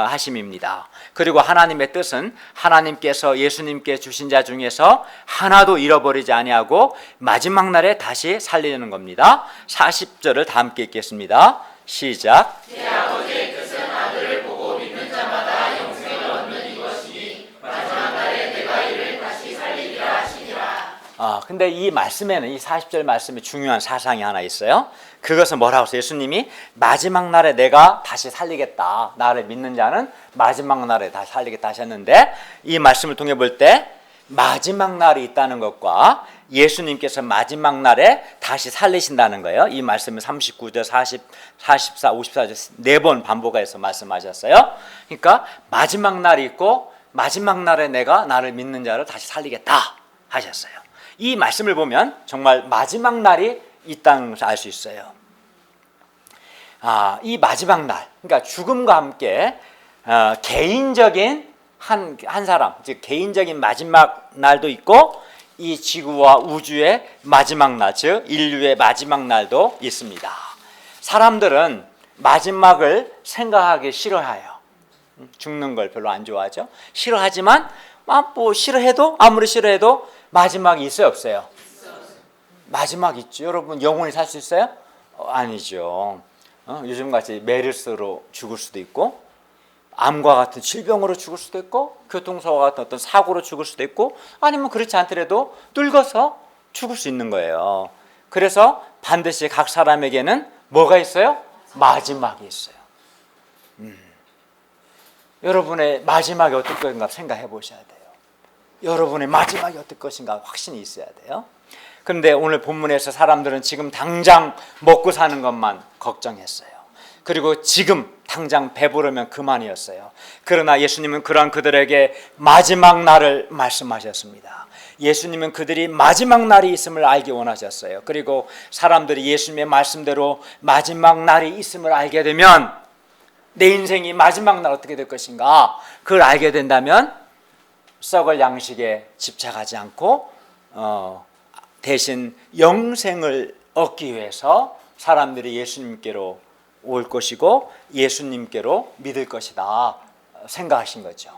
A: 하심입니다. 그리고 하나님의 뜻은 하나님께서 예수님께 주신 자 중에서 하나도 잃어버리지 아니하고 마지막 날에 다시 살리는 겁니다. 40절을 다 함께 읽겠습니다. 시작.
B: 내 아버지의 뜻은 아들을 보고 믿는 자마다 영생을 얻는 이것이니 마지막 날에 내가 이를 다시 살리리라 하시니라.
A: 근데 이 말씀에는, 이 40절 말씀에 중요한 사상이 하나 있어요. 그것은 뭐라고 해서 예수님이 마지막 날에 내가 다시 살리겠다, 나를 믿는 자는 마지막 날에 다시 살리겠다 하셨는데, 이 말씀을 통해 볼 때 마지막 날이 있다는 것과 예수님께서 마지막 날에 다시 살리신다는 거예요. 이 말씀은 39절, 40, 44, 54절 4번 반복해서 말씀하셨어요. 그러니까 마지막 날이 있고, 마지막 날에 내가 나를 믿는 자를 다시 살리겠다 하셨어요. 이 말씀을 보면 정말 마지막 날이 있다는 것을 알 수 있어요. 이 마지막 날, 그러니까 죽음과 함께 개인적인 한 사람, 즉 개인적인 마지막 날도 있고, 이 지구와 우주의 마지막 날, 즉 인류의 마지막 날도 있습니다. 사람들은 마지막을 생각하기 싫어해요. 죽는 걸 별로 안 좋아하죠. 싫어하지만 아무리 싫어해도 마지막이 있어요, 없어요? 마지막 있죠. 여러분 영원히 살 수 있어요? 아니죠. 요즘같이 메르스로 죽을 수도 있고, 암과 같은 질병으로 죽을 수도 있고, 교통사고와 같은 어떤 사고로 죽을 수도 있고, 아니면 그렇지 않더라도 늙어서 죽을 수 있는 거예요. 그래서 반드시 각 사람에게는 뭐가 있어요? 마지막이 있어요. 여러분의 마지막이 어떨 것인가 생각해 보셔야 돼요. 여러분의 마지막이 어떨 것인가 확신이 있어야 돼요. 그런데 오늘 본문에서 사람들은 지금 당장 먹고 사는 것만 걱정했어요. 그리고 지금 당장 배부르면 그만이었어요. 그러나 예수님은 그러한 그들에게 마지막 날을 말씀하셨습니다. 예수님은 그들이 마지막 날이 있음을 알기 원하셨어요. 그리고 사람들이 예수님의 말씀대로 마지막 날이 있음을 알게 되면, 내 인생이 마지막 날 어떻게 될 것인가, 그걸 알게 된다면 썩을 양식에 집착하지 않고 대신 영생을 얻기 위해서 사람들이 예수님께로 올 것이고 예수님께로 믿을 것이다 생각하신 거죠.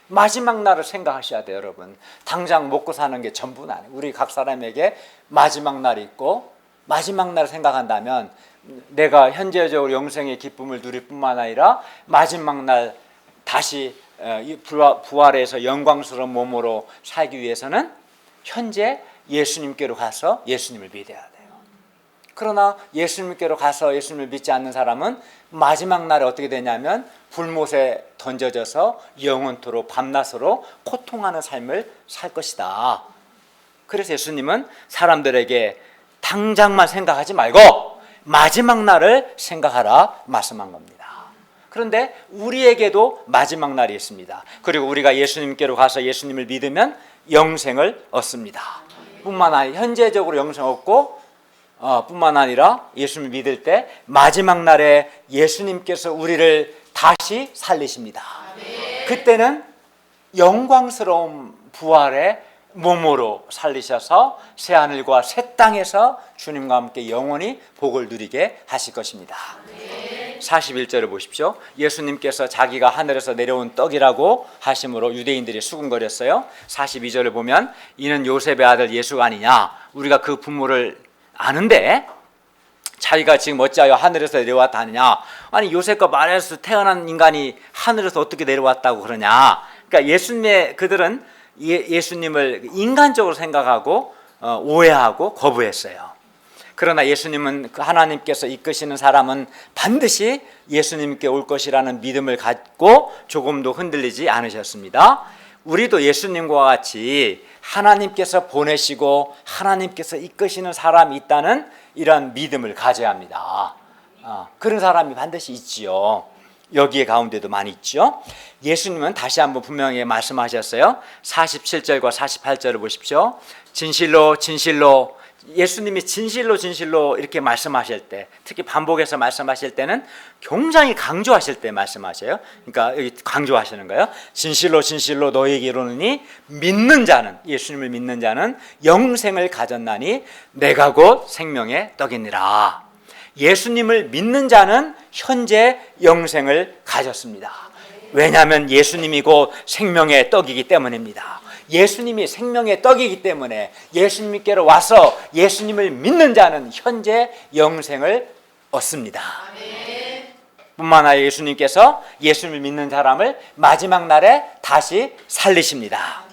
A: 마지막 날을 생각하셔야 돼요, 여러분. 당장 먹고 사는 게 전부는 아니에요. 우리 각 사람에게 마지막 날이 있고, 마지막 날을 생각한다면 내가 현재적으로 영생의 기쁨을 누릴 뿐만 아니라 마지막 날 다시 부활해서 영광스러운 몸으로 살기 위해서는 현재 예수님께로 가서 예수님을 믿어야 돼요. 그러나 예수님께로 가서 예수님을 믿지 않는 사람은 마지막 날에 어떻게 되냐면 불못에 던져져서 영원토록 밤낮으로 고통하는 삶을 살 것이다. 그래서 예수님은 사람들에게 당장만 생각하지 말고 마지막 날을 생각하라 말씀한 겁니다. 그런데 우리에게도 마지막 날이 있습니다. 그리고 우리가 예수님께로 가서 예수님을 믿으면 영생을 얻습니다. 뿐만 아니라 현재적으로 영생 얻고 뿐만 아니라 예수님을 믿을 때 마지막 날에 예수님께서 우리를 다시 살리십니다. 그때는 영광스러운 부활의 몸으로 살리셔서 새하늘과 새 땅에서 주님과 함께 영원히 복을 누리게 하실 것입니다. 41절을 보십시오. 예수님께서 자기가 하늘에서 내려온 떡이라고 하심으로 유대인들이 수군거렸어요. 42절을 보면 이는 요셉의 아들 예수가 아니냐, 우리가 그 부모를 아는데 자기가 지금 어찌하여 하늘에서 내려왔다 하느냐, 아니 요셉과 마리아에서 태어난 인간이 하늘에서 어떻게 내려왔다고 그러냐. 그러니까 그들은 예수님을 인간적으로 생각하고 오해하고 거부했어요. 그러나 예수님은 그 하나님께서 이끄시는 사람은 반드시 예수님께 올 것이라는 믿음을 갖고 조금도 흔들리지 않으셨습니다. 우리도 예수님과 같이 하나님께서 보내시고 하나님께서 이끄시는 사람이 있다는 이런 믿음을 가져야 합니다. 그런 사람이 반드시 있지요. 여기에 가운데도 많이 있죠. 예수님은 다시 한번 분명히 말씀하셨어요. 47절과 48절을 보십시오. 진실로 진실로, 예수님이 진실로 진실로 이렇게 말씀하실 때, 특히 반복해서 말씀하실 때는 굉장히 강조하실 때 말씀하셔요. 그러니까 여기 강조하시는 거예요. 진실로 진실로 너희에게 이르노니 믿는 자는, 예수님을 믿는 자는 영생을 가졌나니 내가 곧 생명의 떡이니라. 예수님을 믿는 자는 현재 영생을 가졌습니다. 왜냐하면 예수님이 곧 생명의 떡이기 때문입니다. 예수님이 생명의 떡이기 때문에 예수님께로 와서 예수님을 믿는 자는 현재 영생을 얻습니다. 뿐만 아니라 예수님께서 예수님을 믿는 사람을 마지막 날에 다시 살리십니다.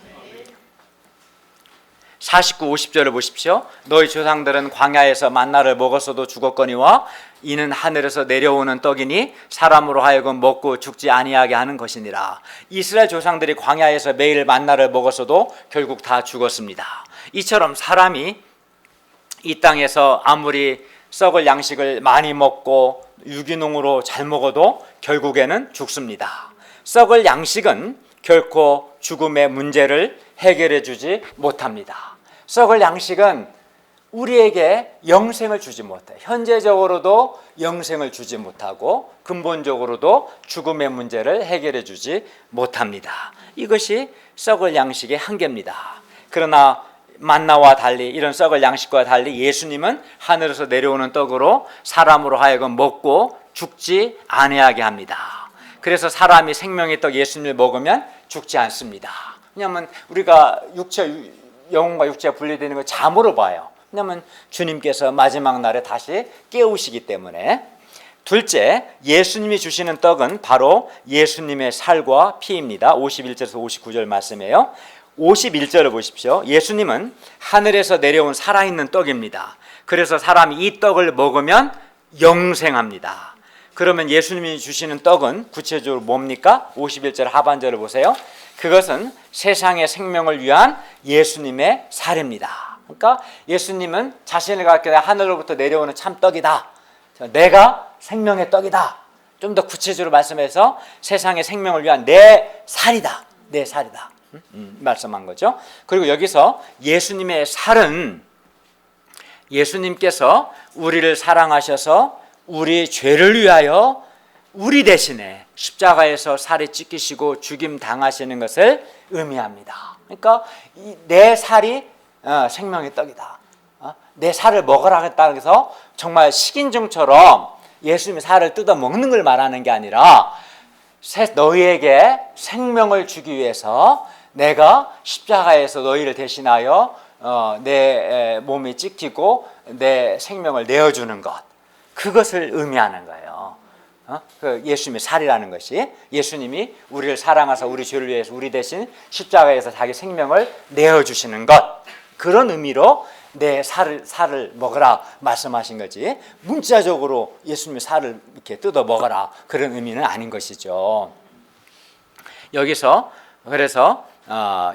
A: 49, 50절을 보십시오. 너희 조상들은 광야에서 만나를 먹었어도 죽었거니와 이는 하늘에서 내려오는 떡이니 사람으로 하여금 먹고 죽지 아니하게 하는 것이니라. 이스라엘 조상들이 광야에서 매일 만나를 먹었어도 결국 다 죽었습니다. 이처럼 사람이 이 땅에서 아무리 썩을 양식을 많이 먹고 유기농으로 잘 먹어도 결국에는 죽습니다. 썩을 양식은 결코 죽음의 문제를 해결해 주지 못합니다. 썩을 양식은 우리에게 영생을 주지 못해요. 현재적으로도 영생을 주지 못하고 근본적으로도 죽음의 문제를 해결해 주지 못합니다. 이것이 썩을 양식의 한계입니다. 그러나 만나와 달리, 이런 썩을 양식과 달리 예수님은 하늘에서 내려오는 떡으로 사람으로 하여금 먹고 죽지 아니하게 합니다. 그래서 사람이 생명의 떡 예수님을 먹으면 죽지 않습니다. 왜냐하면 우리가 영혼과 육체가 분리되는 걸 잠으로 봐요. 왜냐하면 주님께서 마지막 날에 다시 깨우시기 때문에. 둘째, 예수님이 주시는 떡은 바로 예수님의 살과 피입니다. 51절에서 59절 말씀이에요. 51절을 보십시오. 예수님은 하늘에서 내려온 살아있는 떡입니다. 그래서 사람이 이 떡을 먹으면 영생합니다. 그러면 예수님이 주시는 떡은 구체적으로 뭡니까? 51절 하반절을 보세요. 그것은 세상의 생명을 위한 예수님의 살입니다. 그러니까 예수님은 자신을 갖게 하늘로부터 내려오는 참 떡이다. 내가 생명의 떡이다. 좀 더 구체적으로 말씀해서 세상의 생명을 위한 내 살이다. 내 살이다. 말씀한 거죠. 그리고 여기서 예수님의 살은 예수님께서 우리를 사랑하셔서 우리 죄를 위하여 우리 대신에 십자가에서 살이 찢기시고 죽임 당하시는 것을 의미합니다. 그러니까 내 살이 생명의 떡이다. 내 살을 먹으라 했다고 해서 정말 식인종처럼 예수님의 살을 뜯어 먹는 걸 말하는 게 아니라 너희에게 생명을 주기 위해서 내가 십자가에서 너희를 대신하여 내 몸이 찢기고 내 생명을 내어주는 것, 그것을 의미하는 거예요. 그 예수님의 살이라는 것이, 예수님이 우리를 사랑하사 우리 죄를 위해서 우리 대신 십자가에서 자기 생명을 내어주시는 것, 그런 의미로 내 살을 먹어라 말씀하신 거지, 문자적으로 예수님의 살을 이렇게 뜯어 먹어라 그런 의미는 아닌 것이죠. 여기서 그래서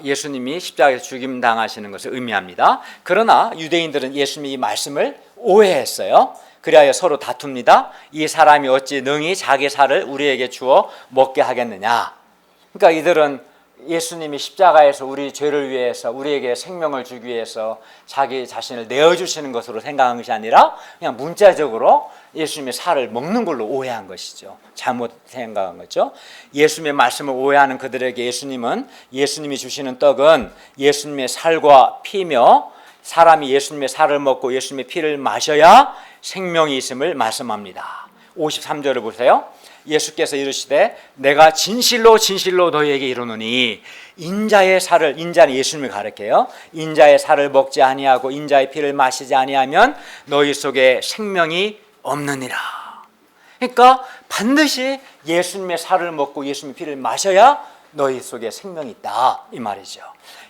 A: 예수님이 십자가에서 죽임 당하시는 것을 의미합니다. 그러나 유대인들은 예수님이 이 말씀을 오해했어요. 그리하여 서로 다툽니다. 이 사람이 어찌 능히 자기 살을 우리에게 주어 먹게 하겠느냐. 그러니까 이들은 예수님이 십자가에서 우리 죄를 위해서 우리에게 생명을 주기 위해서 자기 자신을 내어주시는 것으로 생각한 것이 아니라 그냥 문자적으로 예수님의 살을 먹는 걸로 오해한 것이죠. 잘못 생각한 거죠. 예수님의 말씀을 오해하는 그들에게 예수님이 주시는 떡은 예수님의 살과 피며, 사람이 예수님의 살을 먹고 예수님의 피를 마셔야 생명이 있음을 말씀합니다. 53절을 보세요. 예수께서 이르시되 내가 진실로 진실로 너희에게 이르노니 인자의 살을, 인자는 예수님을 가리켜요. 인자의 살을 먹지 아니하고 인자의 피를 마시지 아니하면 너희 속에 생명이 없느니라. 그러니까 반드시 예수님의 살을 먹고 예수님의 피를 마셔야 너희 속에 생명이 있다, 이 말이죠.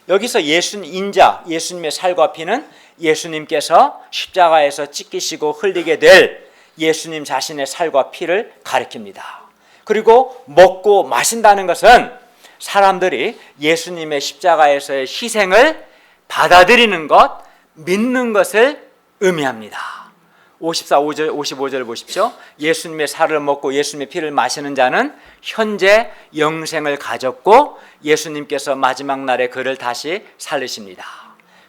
A: 여기서 예수님의 살과 피는 예수님께서 십자가에서 찢기시고 흘리게 될 예수님 자신의 살과 피를 가리킵니다. 그리고 먹고 마신다는 것은 사람들이 예수님의 십자가에서의 희생을 받아들이는 것, 믿는 것을 의미합니다. 55절 보십시오. 예수님의 살을 먹고 예수님의 피를 마시는 자는 현재 영생을 가졌고 예수님께서 마지막 날에 그를 다시 살리십니다.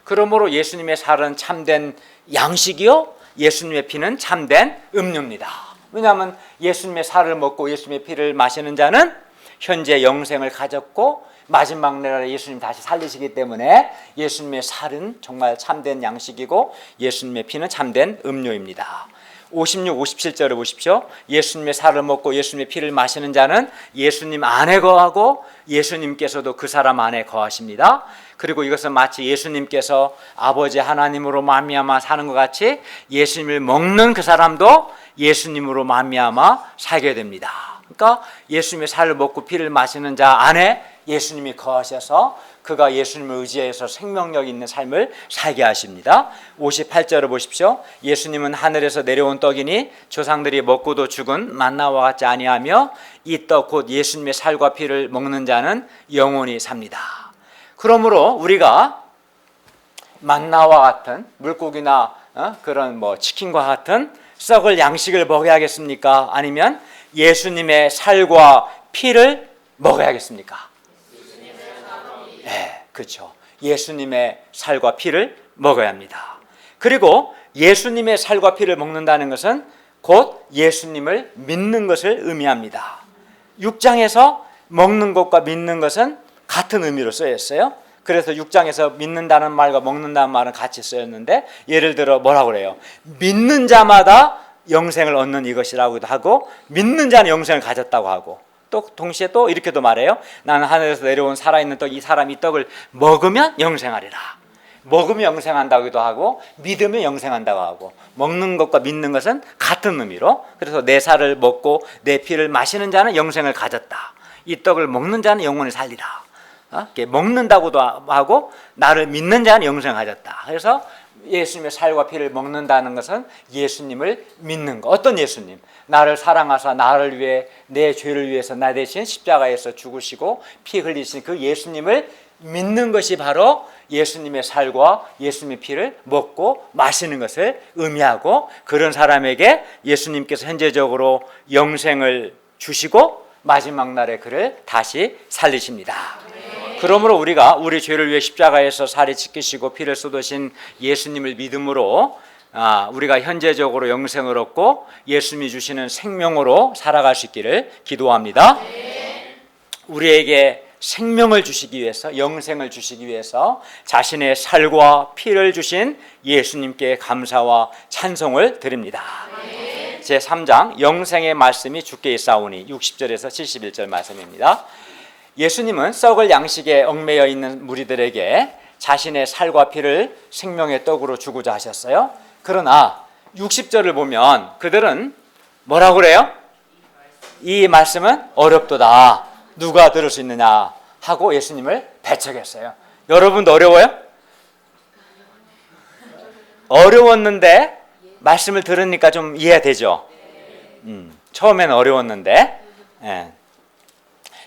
A: 그러므로 예수님의 살은 참된 양식이요, 예수님의 피는 참된 음료입니다. 왜냐하면 예수님의 살을 먹고 예수님의 피를 마시는 자는 현재 영생을 가졌고 마지막 날에 예수님 다시 살리시기 때문에 예수님의 살은 정말 참된 양식이고 예수님의 피는 참된 음료입니다. 56, 57절을 보십시오. 예수님의 살을 먹고 예수님의 피를 마시는 자는 예수님 안에 거하고 예수님께서도 그 사람 안에 거하십니다. 그리고 이것은 마치 예수님께서 아버지 하나님으로 말미암아 사는 것 같이 예수님을 먹는 그 사람도 예수님으로 말미암아 살게 됩니다. 그러니까 예수님의 살을 먹고 피를 마시는 자 안에 예수님이 거하셔서 그가 예수님을 의지해서 생명력 있는 삶을 살게 하십니다. 58절을 보십시오. 예수님은 하늘에서 내려온 떡이니 조상들이 먹고도 죽은 만나와 같지 아니하며 이 떡 곧 예수님의 살과 피를 먹는 자는 영원히 삽니다. 그러므로 우리가 만나와 같은 물고기나 그런 치킨과 같은 썩을 양식을 먹어야겠습니까? 아니면 예수님의 살과 피를 먹어야겠습니까? 네, 그렇죠. 예수님의 살과 피를 먹어야 합니다. 그리고 예수님의 살과 피를 먹는다는 것은 곧 예수님을 믿는 것을 의미합니다. 6장에서 먹는 것과 믿는 것은 같은 의미로 쓰였어요. 그래서 6장에서 믿는다는 말과 먹는다는 말은 같이 쓰였는데, 예를 들어 뭐라고 그래요? 믿는 자마다 영생을 얻는 이것이라고도 하고 믿는 자는 영생을 가졌다고 하고, 또 동시에 또 이렇게도 말해요. 나는 하늘에서 내려온 살아있는 떡, 이 사람이 이 떡을 먹으면 영생하리라. 먹으면 영생한다고도 하고 믿으면 영생한다고 하고, 먹는 것과 믿는 것은 같은 의미로, 그래서 내 살을 먹고 내 피를 마시는 자는 영생을 가졌다, 이 떡을 먹는 자는 영원히 살리라. 먹는다고도 하고 나를 믿는 자는 영생을 가졌다. 그래서 예수님의 살과 피를 먹는다는 것은 예수님을 믿는 것. 어떤 예수님? 나를 사랑하사 나를 위해, 내 죄를 위해서 나 대신 십자가에서 죽으시고 피 흘리신 그 예수님을 믿는 것이 바로 예수님의 살과 예수님의 피를 먹고 마시는 것을 의미하고, 그런 사람에게 예수님께서 현재적으로 영생을 주시고 마지막 날에 그를 다시 살리십니다. 그러므로 우리가 우리 죄를 위해 십자가에서 살이 찢기시고 피를 쏟으신 예수님을 믿음으로 우리가 현재적으로 영생을 얻고 예수님이 주시는 생명으로 살아갈 수 있기를 기도합니다. 우리에게 생명을 주시기 위해서, 영생을 주시기 위해서 자신의 살과 피를 주신 예수님께 감사와 찬송을 드립니다. 제3장 영생의 말씀이 주께 있사오니 60절에서 71절 말씀입니다. 예수님은 썩을 양식에 얽매여 있는 무리들에게 자신의 살과 피를 생명의 떡으로 주고자 하셨어요. 그러나 60절을 보면 그들은 뭐라고 그래요? 이 말씀은 어렵도다. 누가 들을 수 있느냐 하고 예수님을 배척했어요. 여러분도 어려워요? 어려웠는데 말씀을 들으니까 좀 이해되죠? 처음에는 어려웠는데. 예.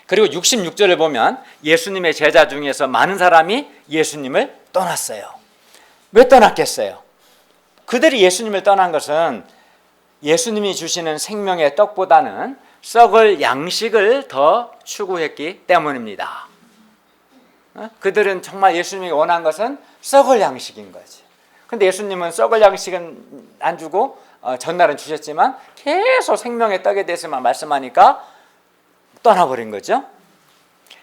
A: 그리고 66절을 보면 예수님의 제자 중에서 많은 사람이 예수님을 떠났어요. 왜 떠났겠어요? 그들이 예수님을 떠난 것은 예수님이 주시는 생명의 떡보다는 썩을 양식을 더 추구했기 때문입니다. 그들은 정말 예수님이 원한 것은 썩을 양식인 거지. 근데 예수님은 썩을 양식은 안 주고 전날은 주셨지만 계속 생명의 떡에 대해서만 말씀하니까 떠나버린 거죠.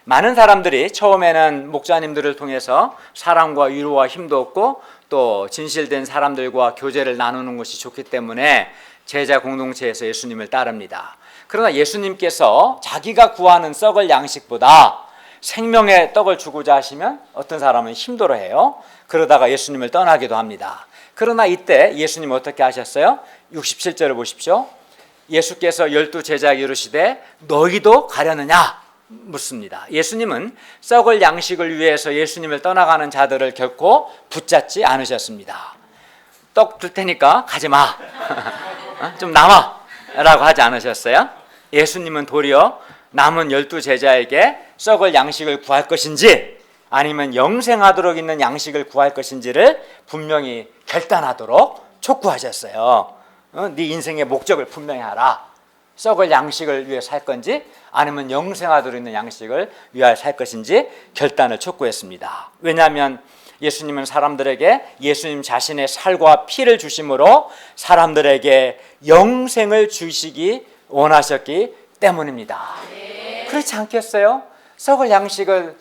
A: 많은 사람들이 처음에는 목자님들을 통해서 사랑과 위로와 힘도 얻고 또 진실된 사람들과 교제를 나누는 것이 좋기 때문에 제자 공동체에서 예수님을 따릅니다. 그러나 예수님께서 자기가 구하는 썩을 양식보다 생명의 떡을 주고자 하시면 어떤 사람은 힘들어해요. 그러다가 예수님을 떠나기도 합니다. 그러나 이때 예수님 어떻게 하셨어요? 67절을 보십시오. 예수께서 12 제자에게 이르시되 너희도 가려느냐 묻습니다. 예수님은 썩을 양식을 위해서 예수님을 떠나가는 자들을 결코 붙잡지 않으셨습니다. 떡 줄 테니까 가지 마. 좀 남아 라고 하지 않으셨어요? 예수님은 도리어 남은 12 제자에게 썩을 양식을 구할 것인지 아니면 영생하도록 있는 양식을 구할 것인지를 분명히 결단하도록 촉구하셨어요. 네 인생의 목적을 분명히 하라. 썩을 양식을 위해 살 건지 아니면 영생하도록 있는 양식을 위하여 살 것인지 결단을 촉구했습니다. 왜냐하면 예수님은 사람들에게 예수님 자신의 살과 피를 주심으로 사람들에게 영생을 주시기 원하셨기 때문입니다. 그렇지 않겠어요? 썩을 양식을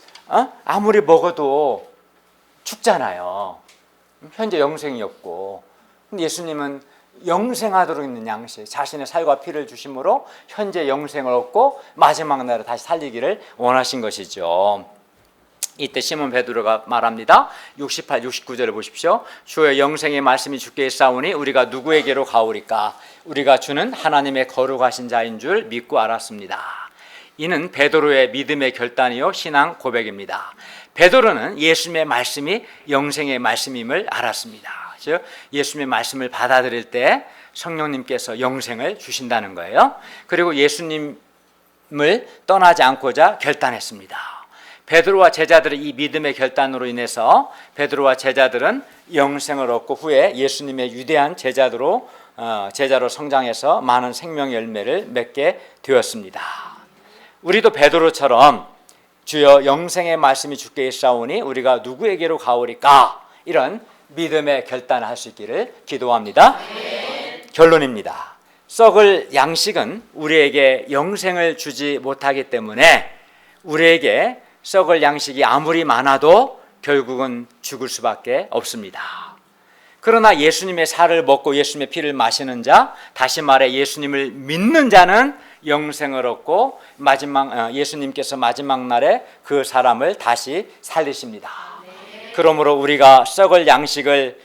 A: 아무리 먹어도 죽잖아요. 현재 영생이 없고. 근데 예수님은 영생하도록 있는 양식, 자신의 살과 피를 주심으로 현재 영생을 얻고 마지막 날에 다시 살리기를 원하신 것이죠. 이때 시몬 베드로가 말합니다. 68, 69절을 보십시오. 주의 영생의 말씀이 주께 있사오니 우리가 누구에게로 가오리까? 우리가 주는 하나님의 거룩하신 자인 줄 믿고 알았습니다. 이는 베드로의 믿음의 결단이요 신앙 고백입니다. 베드로는 예수님의 말씀이 영생의 말씀임을 알았습니다. 즉 예수님의 말씀을 받아들일 때 성령님께서 영생을 주신다는 거예요. 그리고 예수님을 떠나지 않고자 결단했습니다. 베드로와 제자들의 이 믿음의 결단으로 인해서 베드로와 제자들은 영생을 얻고 후에 예수님의 위대한 제자로 성장해서 많은 생명 열매를 맺게 되었습니다. 우리도 베드로처럼 주여 영생의 말씀이 주께 있사오니 우리가 누구에게로 가오리까? 이런 믿음의 결단을 할 수 있기를 기도합니다. 결론입니다. 썩을 양식은 우리에게 영생을 주지 못하기 때문에 우리에게 썩을 양식이 아무리 많아도 결국은 죽을 수밖에 없습니다. 그러나 예수님의 살을 먹고 예수님의 피를 마시는 자, 다시 말해 예수님을 믿는 자는 영생을 얻고 예수님께서 마지막 날에 그 사람을 다시 살리십니다. 그러므로 우리가 썩을 양식을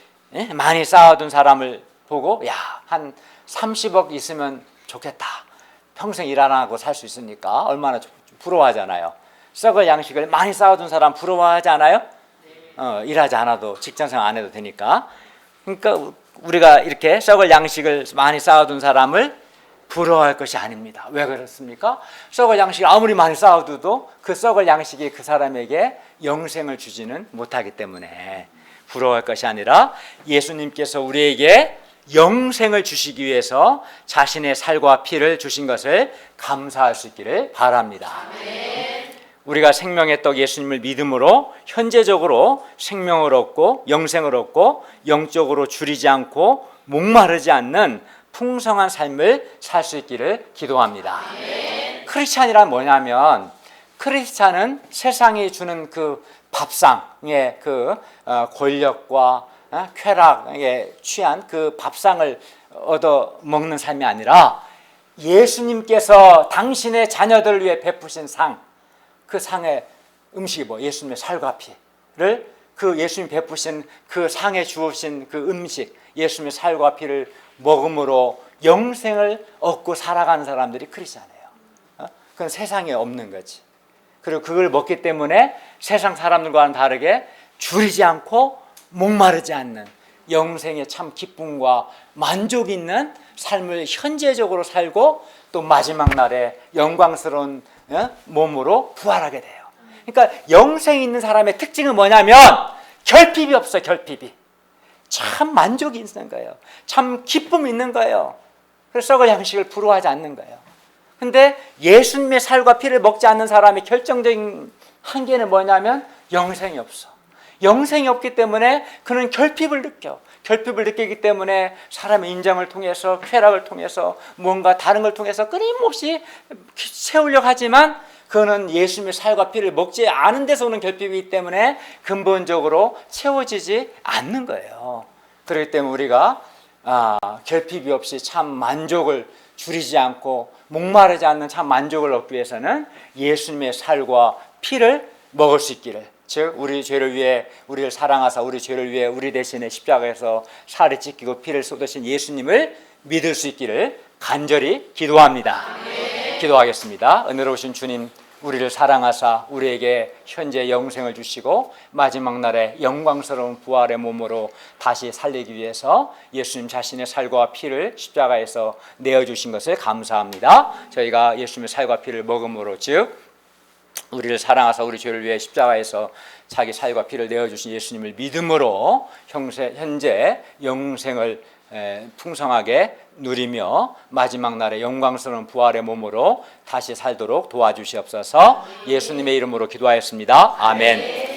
A: 많이 쌓아둔 사람을 보고 한 30억 있으면 좋겠다. 평생 일 안 하고 살 수 있으니까 얼마나 부러워하잖아요. 썩을 양식을 많이 쌓아둔 사람 부러워하지 않아요? 일하지 않아도 직장생활 안 해도 되니까. 그러니까 우리가 이렇게 썩을 양식을 많이 쌓아둔 사람을 부러워할 것이 아닙니다. 왜 그렇습니까? 썩을 양식을 아무리 많이 쌓아둬도 그 썩을 양식이 그 사람에게 영생을 주지는 못하기 때문에 부러워할 것이 아니라 예수님께서 우리에게 영생을 주시기 위해서 자신의 살과 피를 주신 것을 감사할 수 있기를 바랍니다. 우리가 생명의 떡 예수님을 믿음으로 현재적으로 생명을 얻고 영생을 얻고 영적으로 줄이지 않고 목마르지 않는 풍성한 삶을 살 수 있기를 기도합니다. 크리스찬이란 뭐냐면 크리스찬은 세상이 주는 그 밥상의 그 권력과 쾌락에 취한 그 밥상을 얻어 먹는 삶이 아니라 예수님께서 당신의 자녀들을 위해 베푸신 상, 그 상의 음식이 뭐 예수님의 살과 피를, 그 예수님 베푸신 그 상에 주신 그 음식, 예수님의 살과 피를 먹음으로 영생을 얻고 살아가는 사람들이 크리스찬이에요. 그건 세상에 없는 거지. 그리고 그걸 먹기 때문에 세상 사람들과는 다르게 줄이지 않고 목마르지 않는 영생의 참 기쁨과 만족 있는 삶을 현재적으로 살고 또 마지막 날에 영광스러운 몸으로 부활하게 돼요. 그러니까 영생 있는 사람의 특징은 뭐냐면 결핍이 없어요. 결핍이. 참 만족이 있는 거예요. 참 기쁨이 있는 거예요. 그래서 썩을 양식을 부러워하지 않는 거예요. 근데 예수님의 살과 피를 먹지 않는 사람의 결정적인 한계는 뭐냐면 영생이 없어. 영생이 없기 때문에 그는 결핍을 느껴. 결핍을 느끼기 때문에 사람의 인정을 통해서, 쾌락을 통해서, 뭔가 다른 걸 통해서 끊임없이 채우려고 하지만 그는 예수님의 살과 피를 먹지 않은 데서 오는 결핍이기 때문에 근본적으로 채워지지 않는 거예요. 그렇기 때문에 우리가 결핍이 없이 참 만족을 줄이지 않고 목마르지 않는 참 만족을 얻기 위해서는 예수님의 살과 피를 먹을 수 있기를, 즉 우리 죄를 위해 우리를 사랑하사 우리 죄를 위해 우리 대신에 십자가에서 살을 찢기고 피를 쏟으신 예수님을 믿을 수 있기를 간절히 기도합니다. 기도하겠습니다. 은혜로우신 주님, 우리를 사랑하사 우리에게 현재 영생을 주시고 마지막 날에 영광스러운 부활의 몸으로 다시 살리기 위해서 예수님 자신의 살과 피를 십자가에서 내어주신 것을 감사합니다. 저희가 예수님의 살과 피를 먹음으로, 즉 우리를 사랑하사 우리 죄를 위해 십자가에서 자기 살과 피를 내어주신 예수님을 믿음으로 현재 영생을 풍성하게 누리며 마지막 날에 영광스러운 부활의 몸으로 다시 살도록 도와주시옵소서. 예수님의 이름으로 기도하였습니다. 아멘.